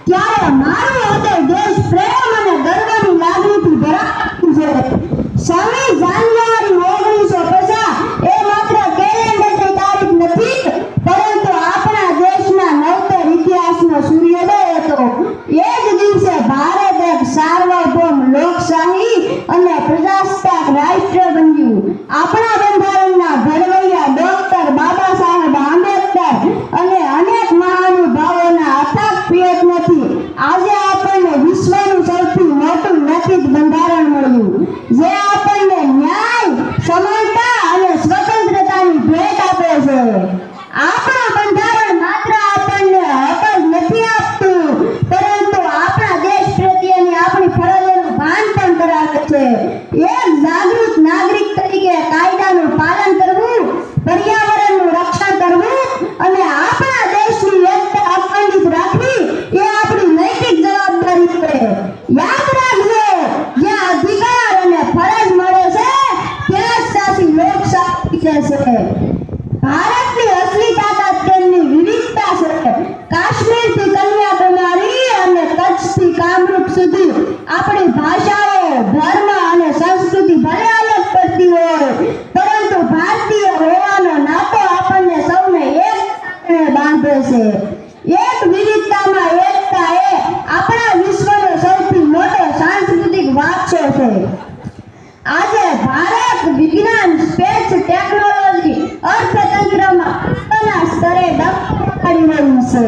ત્યારે મારું હૃદય દેશ પ્રેમ અને ગર્વની લાગણીથી ભરાયું છે. 26 જાન્યુઆરી 1950 એ માત્ર કેલેન્ડરની તારીખ નથી, પરંતુ આપણા દેશના નવતર ઇતિહાસનો સૂર્યોદય હતો. એ જ દિવસે ભારત એક સાર્વભૌમ લોકશાહી અને પ્રજાસત્તાક રાષ્ટ્ર બન્યું. આપણા બંધારણના ઘડવૈયા ડોક્ટર બાબા સાહેબ આંબેડકર અને અનેક મહાનુભાવોના અથાગ પ્રયત્નોથી આજે આપણને વિશ્વનું સૌથી મોટું નૈતિક બંધારણ મળ્યું, જે આપણને ન્યાય, સમાનતા અને સ્વતંત્રતાની ભેટ આપે છે. આપણા બંધારણ માત્ર આપણને હક જ નથી આપતું, પરંતુ આપણા દેશ પ્રત્યેની આપણી ફરજોનું ભાન પણ કરાવે છે. એક જાગૃત નાગરિક તરીકે કાયદાનું પાલન કરવું, પર્યાવરણનું રક્ષણ કરવું અને આપણા દેશની એકતા અખંડિત રાખવી એ આપણી નૈતિક જવાબદારી છે. યાદ રાખજો, જ્યાં અધિકાર અને ફરજ મળે છે ત્યાં જ સાચી લોકશાહી છે. ભારતની અસલી તાકાત તેમની વિવિધતા છે. કાશ્મીરથી કન્યાકુમારી અને કચ્છથી કામરૂપ સુધી આપણી ભાષાઓ, ધર્મ અને સંસ્કૃતિ ભલે અલગ પડતી હોય, પરંતુ ભારતીય હોવાનો નાતો આપણને સૌને એક સાથે બાંધે છે. એક વિવિધતામાં એકતા એ આપણા વિશ્વનો સૌથી મોટો સાંસ્કૃતિક વારસો છે. આજે ભારત વિજ્ઞાન, સ્પેસ ટેકનોલોજી, અર્થતંત્રમાં વિશ્વના સ્તરે ડંકો વગાડી રહ્યું છે.